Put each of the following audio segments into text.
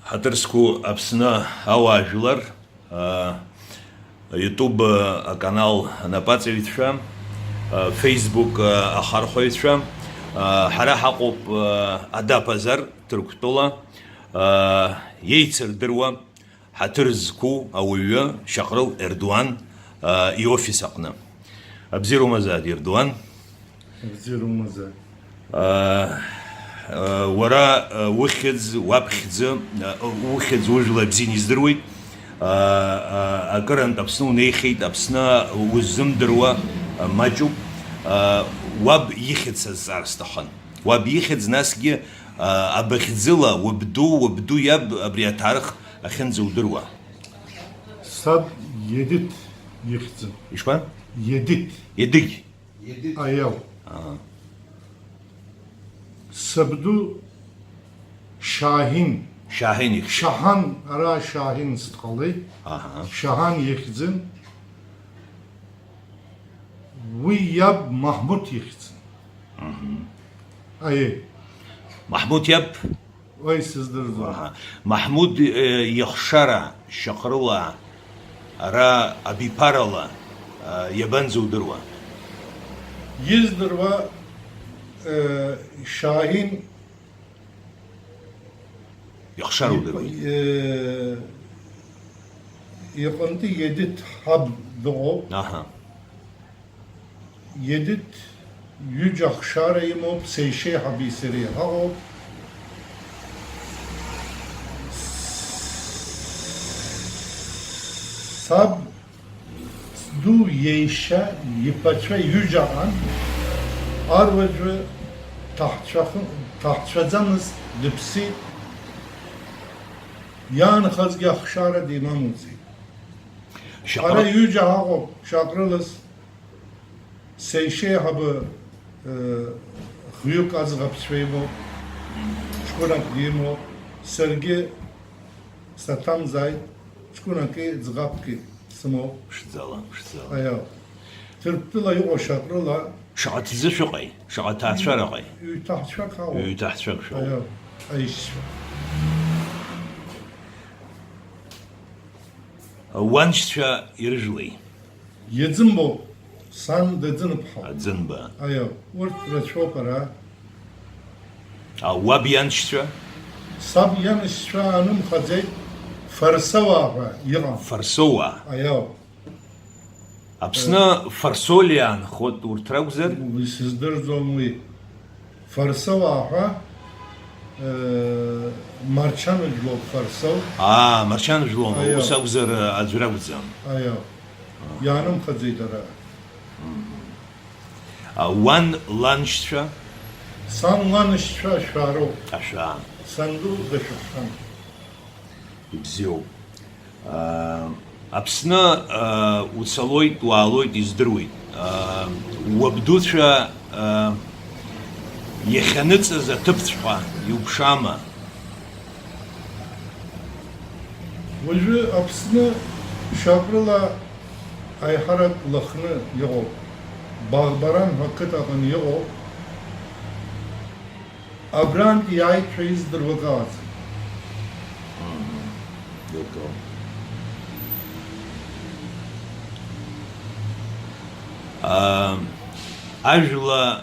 Хатырску Апсна Ауажулар, YouTube канал Напацевича, Facebook Ахархоича, Харахакоп Адапазар, Турктула, Ейцер Дерва, Хатырску Ауя, Шахрал Эрдуан и офис Акна. Абзиру Мазад Эрдуан. Абзиру Мазад. Вара وخذ وابخذ وخذ وجلا بزين يزدروي أكرن أبسنو نيخيد أبسنا وزم دروا ماجو واب يخذ سزار استخن واب يخذ ناس جي أبخذلا وبدو ياب أبريا تاريخ أخنزو دروا صاب يدت يخذ إيش بان يدت أياو سبدو شاهين شاهان أرا شاهين استقلي شاهان يخزن وياب محمود يخزن أيه محمود ياب وي سيزدر محمود يخشرا شقرلا أرا أبي بارلا يبنزو دروا يزدروا Şahin yapındı yedit habdı o. Yedit yüc akşarayım o seyşe habiseri ha o. Sab du yeşe yipaçve yüc an arvacı tahtçacağınız lüpsi yani xazgah şara dinamızi. Ara yüce hago şakrılız seyşe habı hıyuk az gapşveymo şkunak diyemo sergi satam zay şkunaki zgapki smo ştzala aya tırptıla yok şakrıla شغتيزة شقي شغتات شرقي تحت شق هو تحت شق شو ايوه ايش وانشا يرجلي يزنبو سان دزنب حو زنبا ايوه ورت رشوكرا وابيانشا صاب ينشا انم خزي فرسوا يغا فرسوا ايوه أبسنا فرسوليان خود ورتراوزر ويسدر زومي فرسوا مارشان جلو فرسو مارشان جلو وساوزر أزراوزم ايوه يانم خزيدرا وان لانشا سان لانشا شارو أشان ساندو دشخان بزيو أبسنا وصلويت وعلويت يزدرويت وبدوشا يخنت إذا تبتشوا يوبشاما وجه أبسنا شابرلا أي حرك لخنة يغو باغبران حقيقة يغو أبران ياي تريز دروغاز أجلا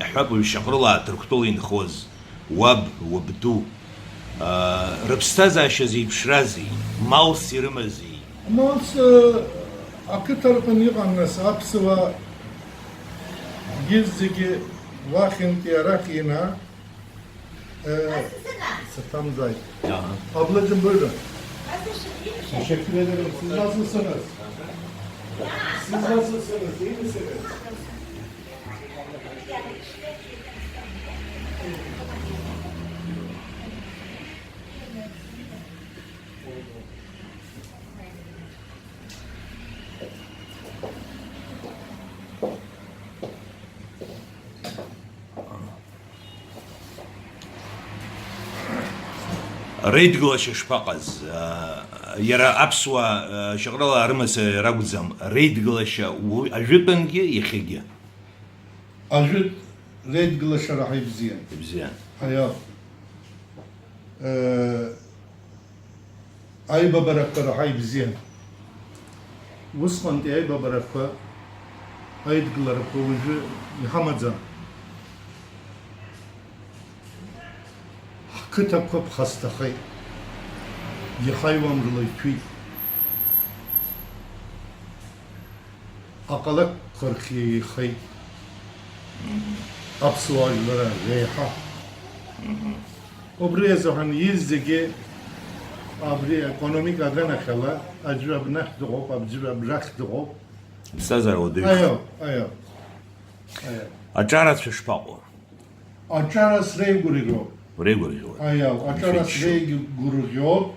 يحبوا الشقرلا تركتولين خوز واب وبدو ربستازا شزي بشرازي ماوس يرمزي ماوس أكتر بنيغ الناس أبسوا يزجي واخن تيراكينا ستام زاي ablacığım buyurun. Teşekkür ederim. Siz nasılsınız? Siz nasılsınız? İyi misiniz? ريد قلاش شفاقز يرى أبسوا شغلة رمس راوزم ريد قلاش وأجبنجي يخيجي أجد ريد قلاش راح يبزين بزيان أيوه Ay babarakları hay biziyen. Vuskanti ay babarakı aydıkları kovucu yıkamaca. Kıta kop hastahı yıkayvamrılı tüy. Akalak korkuya yıkay. Apsıvacılara reyha. O buraya zaman yüzdeki abri ekonomik adına kala acaba nakdığop, acaba bırakdığop. Sazar o diyor. Ayo. Açarat şu şpago. Açaras rey gurigo. Buraya görüyor. Ayo, açaras rey gurigo.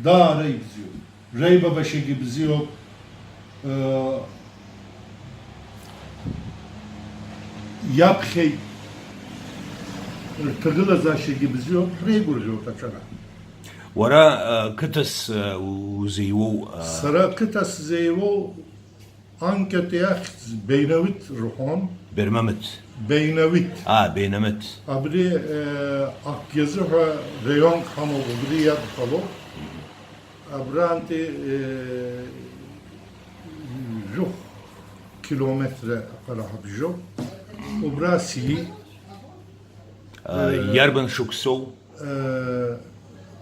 Da rey biziyor. Rey babaşı gibi biziyor. Yap şey tırgıla zaşı gibi biziyor. Rey gurigo açara. Vara kıtas uziyu Sıra kıtası zeyo anketiyah beynavit ruhon. Bermamet. Beynavit. Beynamet. Abri akyazı ha reyon kamo abri yad kalo. Abranti juh kilometre para habjo. Obrasi Yarban şuksov.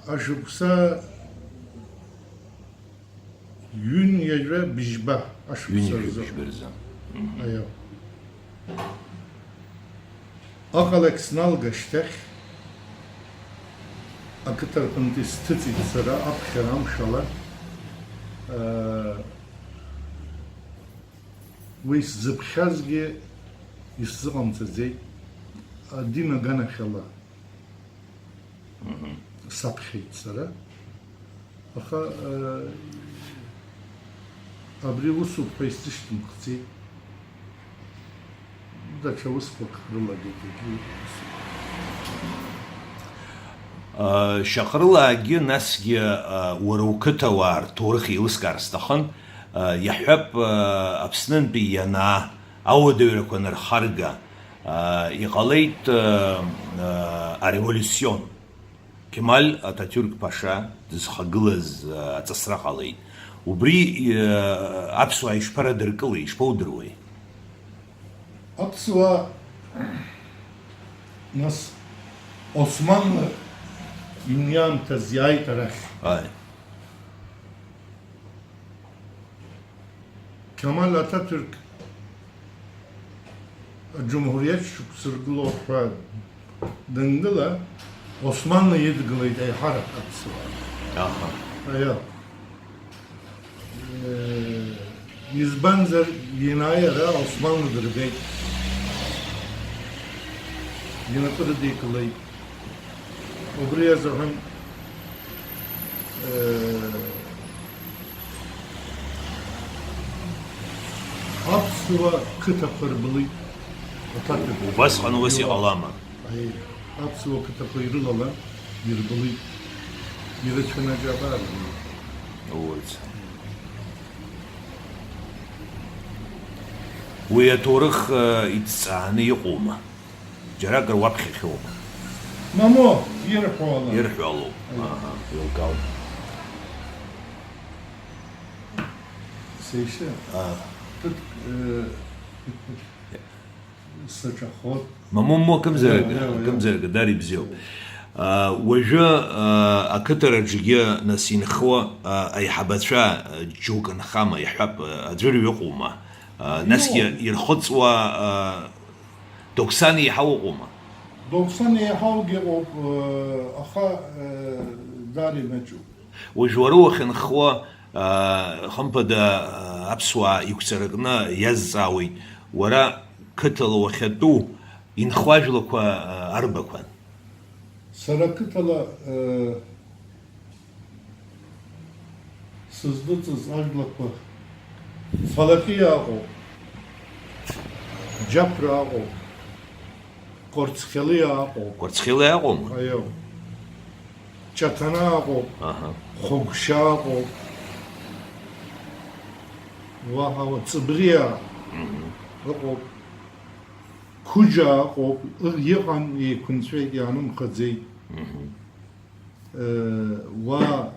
aşıksa yün yecre bijba aşıksa Yünüyormuş birzan. ayo. Akalak snal geçtek. Akı tarafında stıt sıra akşam şala. Ve zıpşazgi yısıqamsa zey. Dina gana şala. Sapşeyt sıra. Axa abri vusu pestiştim kıtsi. Da çavuz bakırla dedi. Шахрылаги насги урукытауар турых илыскар стахан яхъап апснын бияна аудырконер харга иqalait революцион Kemal Atatürk Paşa dızxagılız atsasra qalait ubri apsua işpara dırkılı işpaudırvay Apsua nas Osmanlı İmyan teziyayı taraf. ay Kemal Atatürk Cumhuriyet sırgılı orta dındıla Osmanlı yedigılıydı harak Apsua. aha Aya. Yüzbenzer yinayara Osmanlıdır bey. Yinakırı dekılayı. O buraya zaman Apsua kıta kırbılı Atatürk. Vas xanuvasi alama Hayır. Apsua kıta kıyrıl alan yırbılı yürütmenaca var. вот ويتورخ يتسعني يقوم جراك الوابخ يخوم Mamo yırpı alan. يرحوا الله اها يلقاو Seyşte. Тут сачахот. مامو كم زرق يا. كم زرق داري بزيو وجا أكتر جيا نسين خوا أي حبتشا جوكن خامة يحب أدري يقوم ناس يرخص و دوكساني يحوقوم 90 havgi o aha dari meçu. وجوروخ خوا خمبدا أبسوا يكسرقنا يزاوي ورا كتل وخدو ينخواجلك أربكوان Sarakıtala sızdıtsız ajlakva falakiya o capra o kortskeliya o قرتخيلا يقوم ayo çatana o أها xogşa o vaha o tsibriya o Kuja o yıkan kunçve yanım kazey. Wa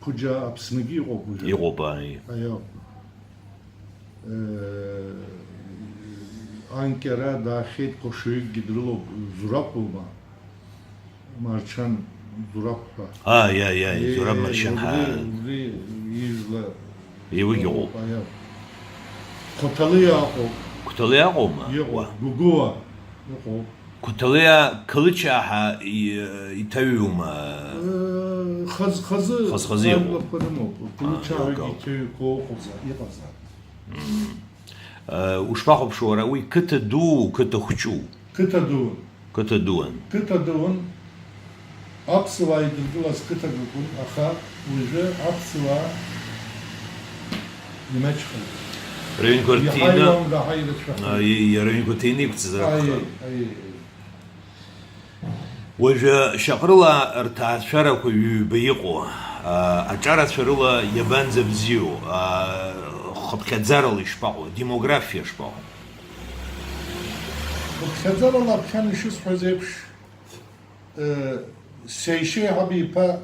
kuja apsnigi o kuja. Европа. Ayo. Ankara daxet koşuyu gidrilo zurap olma. Marçan zurap var. Я, Зураб Маршан Yüzle. Его Европа. Ayo. Kotalıya o. Kutalıya qo'ma. Yok. Guguva. Yok. Kutalıya kılıç aha itayuma. Xazı yok. Kılıçağı yok. itiyor koğuza. Yapazlar. Ушпахов шора, уй, кыта ду, кыта хучу, Kıtaduğun. кыта дуан. Kıtaduğun Apsıva'yı dıldılas kıtaduğun aha ucu Apsıva yeme çıkıyor. Район Bir квартина, hayvan da hayır çıkıyor. район квартины кцзара. Ay. وجه شقرلا ارتعت شرق يبيقو أجارت شرلا يبان زبزيو خب كتزارل يشبعو ديموغرافيا يشبعو Kızlar Allah kendisi sözlemiş. Seyşe habipa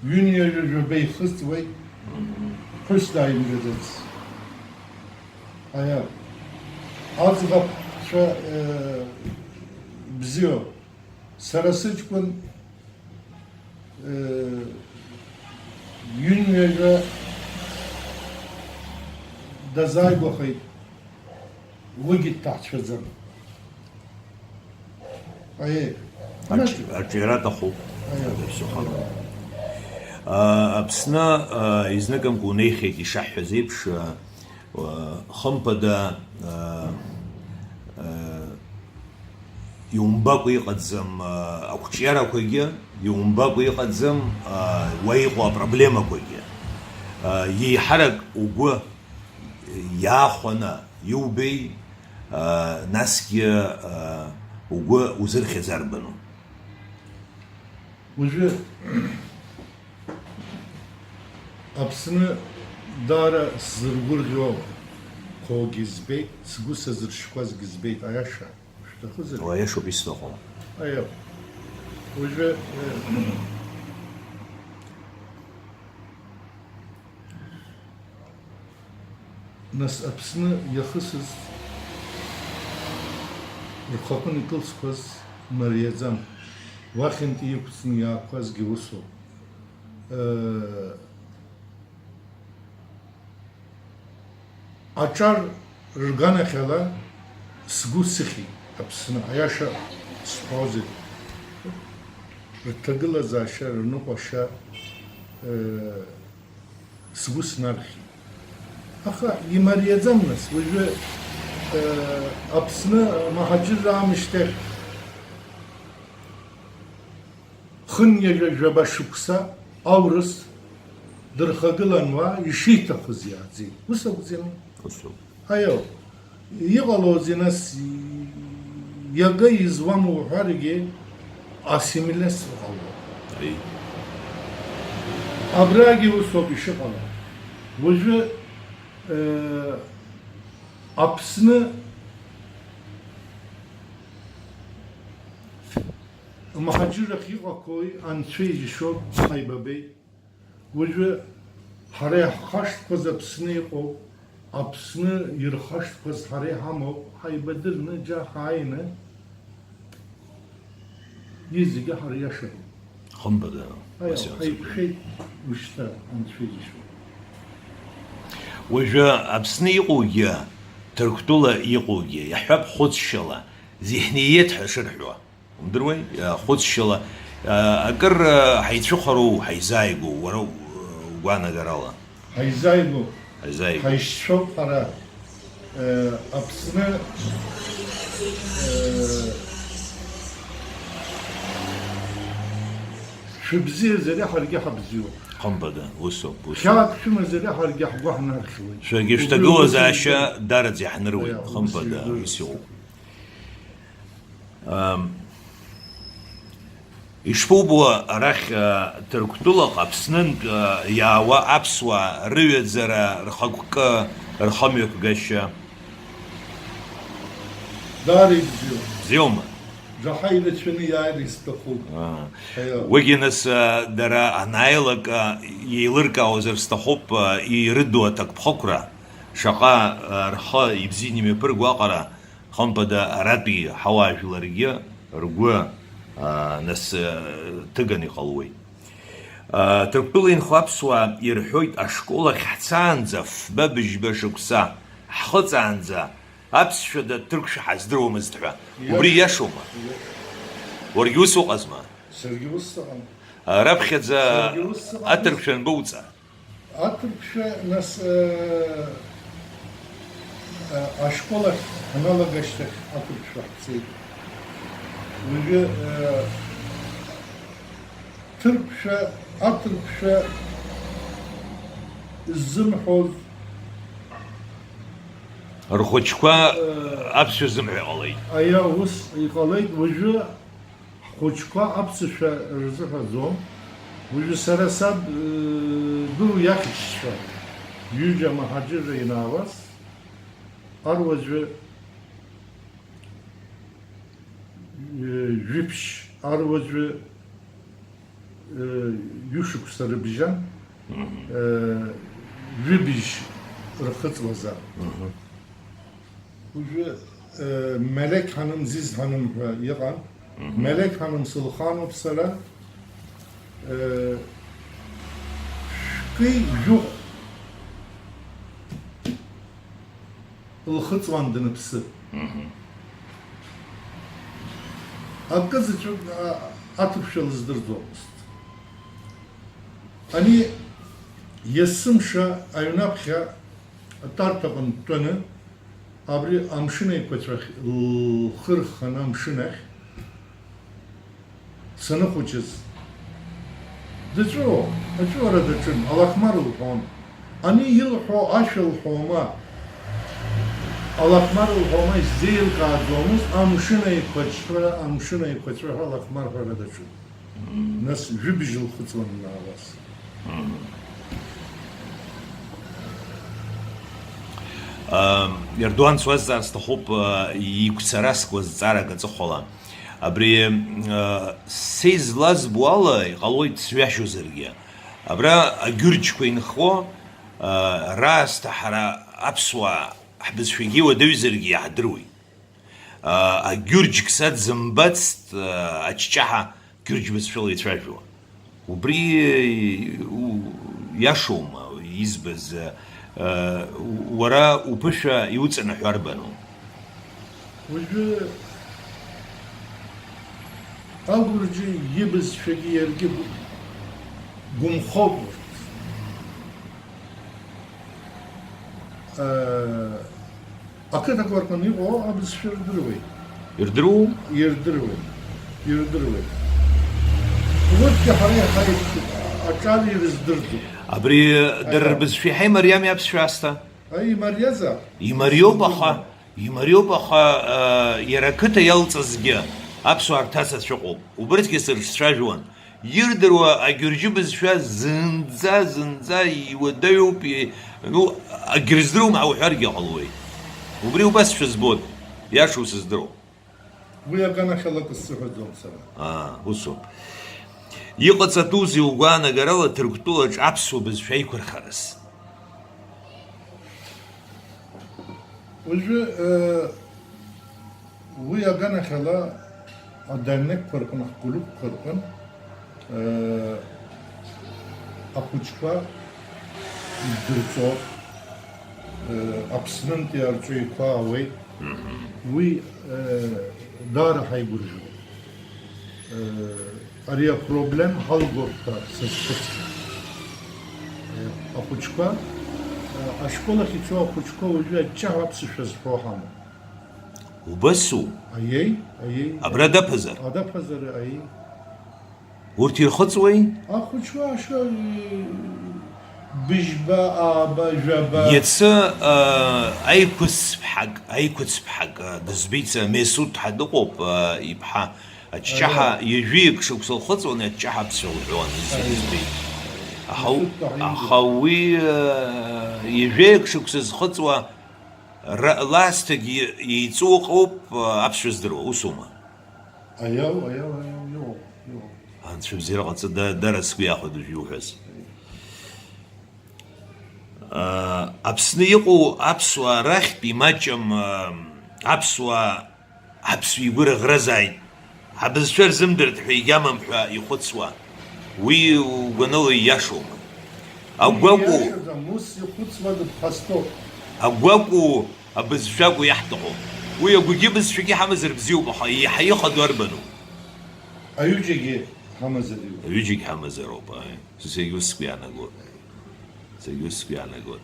Junior beyhist ve kurs daim gediniz. Aya. Az da şu biziyor. Sarasıçkın Junior da zay bakay. Вигід так чвезем. Ай. أجيرات أخو أبسنا إذنكم كونيخي يشح زيبش خمبدا يومباقو يقدزم أكتشيرا كويجي يومباقو يقدزم ويقوا проблема كويجي يحرق وقوة ياخونا يوبي ناسكي وقوة وزرخي زربنو Уже апсını dara zırgır ko gizbey, sıgusa zırşıkvaz gizbey ayaşa. Что хызır? ويا شو بيستوقع Aya. Уже нас апсını yakısız Рухапын икылскваз Марьязам Вахент ипсын якваз гивусу Açar rgana xela sgu sixi apsına ayaşa spozi Rtagıla zaşa rnuqaşa sgu snarxi Axa yimariyadzam nas Уже apsını mahacir ramıştır Xın yeje jebaşıksa avrız dırxagılan va işi tafız yazı. Bu sabzinin. Hayo. Yığalo zinas yaga izvamu harge asimiles Allah. Abragi u sobişi Allah. Vucu apsını mahacir rakiqa koy ançeyi şo haybabe vucu hare xaşt kız apsını o apsını yırxaşt kız hare hamo haybadir ne ca hayne yizige hare yaşa خمبدا hay şey uçta ançeyi şo وجا أبسني يقويا تركتولا يقويا يحب خد الشلا ذهنيات حشرحوا مدروي خد الشلا أقر حيتشخروا حيزايقوا ورو وانا قرالا hayzaygo حيزايقوا hayşo para apsını şu bizi ezeli harge habziyo خمبدا وسو Kağıt şu mezeli hargah vahnar şuy. شو يشتقوا زاشا دارت يحنروي خمبدا يسيو يشبوبوا راح تركتولا قبسنن ياوا أبسوا ريوت زرا رخاكوكا رخميك قشة داري بزيو زيوما جحيلة شنو ياير يستخوك وجنس درا نايلك يلرك أو زرستخوب يردو تك بحكرة شقا رخا يبزيني مبرق وقرا خم بدا ربي حواج لرجيا رجوا ناس تجني خلوي تربلين خابسوا يرحويت أشكولا ختصانزف ببج بشكسا ختصانزا أبس شد تركش حزدرو مزدحا وبري يشوما ورجوسو قزما سرجي وسطهم ربخزا أتركشن بوتسا أتركش ناس أشكولا أنا لقشتك أتركش حسيت وجه تركش أتركش الزمحوز رخوتشكوا أبس زمعي علي أيا وس يقاليد وجه خوشكوا أبس رزقها زوم وجه سرساب دو يكش يوجا مهاجر يناواس أروجه يبش أروجه يوشك سربيجان يبش رخص وزا وجه ملك hanım ziz hanım yıkan melek hanım Sulhanov sala şkıy yok الخط vandını psı akızı çok atıp şalızdır zormust hani yasımşa ayunapşa tartağın tönü abri amşınay paçrak khırxan amşınay sana hoçız dço arada çün alakmarul hon ani yıl ho aşıl homa alakmarul homa zeyl qadromuz amşınay paçra alakmar arada çün nas jubijil xutvan navas يردوان سوزار استخوب يكسراسك وزارة قصخولا أبري سيز لاز بوالا قالوي تسويحشو زرقيا أبرا أجرج كوين خو راس تحرا أبسوا حبس فيكي ودوي زرقيا حدروي أجرج كسات زنباتست أتشاها جرج بس فيلي تراجوا وبري يشوما يزبز وراء وبشا يوتسن حربانو وجه أورجي يبز شقي يرجب قم خبر أكيد أكبر كني أو أبز شردروي يردروي وقت حريه خايف أكالي رزدردو أبري دربز في حي مريم يابس شاستا أي مريزة يمريو بخا يركت يلتصجيا أبسو أرتاسة شقوب وبرت كسر شراجوان يردروا أجرجبز شا زنزا يوديو بي نو أجرزدرو مع وحرقي قلوي وبريو بس شزبود يا شو سزدرو ويا كان خلق الصحة دوم سلام وصو يقص توزي وقانا قرالة تركتولج أبسو بز شايكور خرس وجه ويا كان خلا أدرنك فرقنا قلوب فرقن أبوشكا درتوف أبسنن تيارجوي كواوي وي دار هاي برجو أريا problem hal gorta sesçi. Apuçka a школа хичо apuçka уже чахап сушез фохам. وبسو أيي أبرد بزر هذا بزر أي ورتي الخطوي أخوشوا شو بجبا أبا جبا يتسا أي كسب حق دزبيت ميسود حدقوب يبحى أتشحى يجيك شو بسال خطوة أنا أتشحى بسال عوان دزبيت Ахауи ежек шуксыз хыцва ластыг яйцоуҟоуп аԥсшәа здыруа, усума? Иоуп. Анцәа бзиара ҟаҵа дара сгәы иахәоит иуҳәаз. Аԥсны иҟоу аԥсуаа рахьтә имаҷым аԥсуаа игәырӷьразааит. Ҳабызшәа рзымдырт ҳәа егьамам ҳәа ихәыцуа. Уи угәаныла ииашоума? Агәакәу абызшәакәу иаҳҭаху. Уи агәгьы бызшәагьы ҳамазар бзиоуп, аха иҳаихадоу арбану? Аҩыџьагьы ҳамазароуп. Аҩыџьагьы ҳамазароуп. Зегьы усгәы иаанагоит.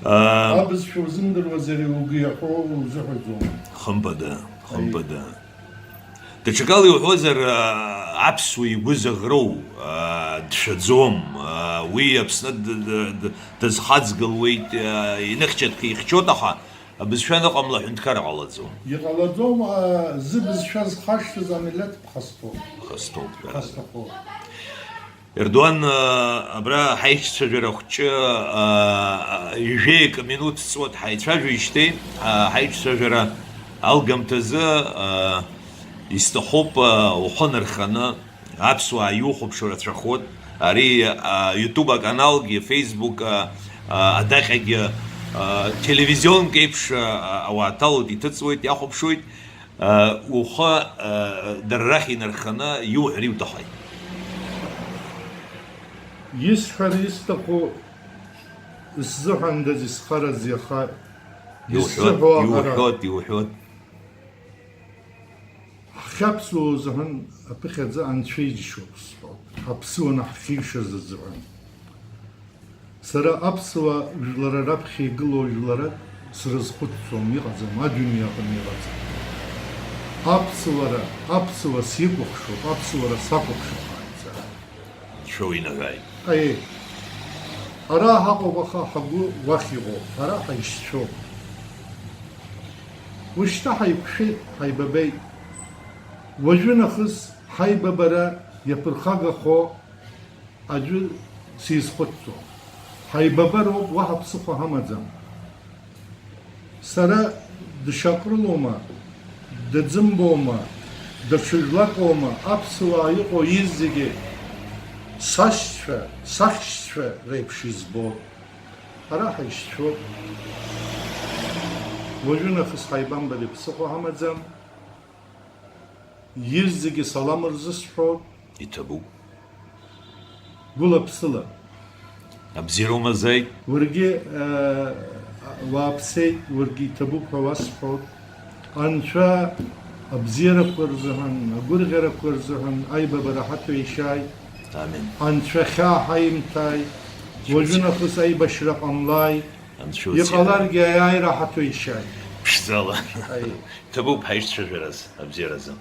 Абызшәа узымдыруазар угәы иаҳәо узыҳәаӡом. Хымԥада. Даҽакала иуҳәозар аԥсуа игәы зыӷроу дшаӡом. Уи Аԥсны дазхаҵгылуеит, иныхьчатәха ихьчоит, аха абызшәа аныҟамла ҳәынҭқар ҟалаӡом. Иҟалаӡом, зыбызшәа зхашҭыз амилаҭ ԥхасҭоуп. Ԥхасҭахоуп. Ердоан абра ҳаиҿцәажәара хәҷы ҩажәеик минуҭ ҵуа дҳаицәажәоижьҭеи, ҳаиҿцәажәара алгамҭазы исҭахуп ухәы нырханы аԥсуаа иухәаԥшуа рацәахоит. Ари YouTube аканалгьы, Facebook адаҟьагьы телевизионк еиԥш ауаа ҭалоит, иҭыҵуеит, иахәаԥшуеит. Ухы дара рахь инарханы иуҳәар иуҭаххеит. Исҳәар исҭаху исзыҳәандаз исхараз иаха иуҳәот. Ҳхьаԥсуа узыҳәан аԥыхьаӡа анцәа иџьшьоуп сҳәоит. Ҳаԥсуаны ҳхьишаз азыҳәан. Сара аԥсуа жәлара раԥхьа игылоу жәлара срызхәыцӡом, иҟаӡам, адунеи аҟны иҟаӡам. Аԥсуара сикәыхшоуп, аԥсуара сакәыхшоуп. Шоуинагааит. Ара ҳаҟоуп, аха ҳгәы уахь иҟоуп, ара ҳаишьцәоуп. Уажәшьҭа ҳаиқәшәеит, ҳаибабеит. Уажәынахыс ҳаибабара иаԥырхагахо аӡәы сизхәыцӡом. Ҳаибабароуп, уаҳа ԥсыхәа ҳамаӡам. Сара дшаҟрылома, даӡымбома, даҽыжәлакома, аԥсуаа иҟоу иззегьы сахьшьцәа реиԥш избоит. Ара ҳаишьцәоуп. Уажәынахыс ҳаибамбари ԥсыхәа ҳамаӡам. Иззегьы салам рзысҳәоит. Иҭабуп. Гәыла-ԥсыла. Абзиара умазеит. Уаргьы уааԥсеит, уаргьы иҭабуп ҳәа уасҳәоит. Анцәа абзиарақәа рзыҳәан, агәырӷьарақәа рзыҳәан аибабара ҳаҭәеишьааит. Амин. Анцәа хьаа ҳаимҭааит. Уажәынахыс аибашьра ҟамлааит. Иҟаларгьы аиааира ҳаҭәеишьааит. Ԥшӡала. Иҭабуп ҳаиҿцәажәараз абзиаразы.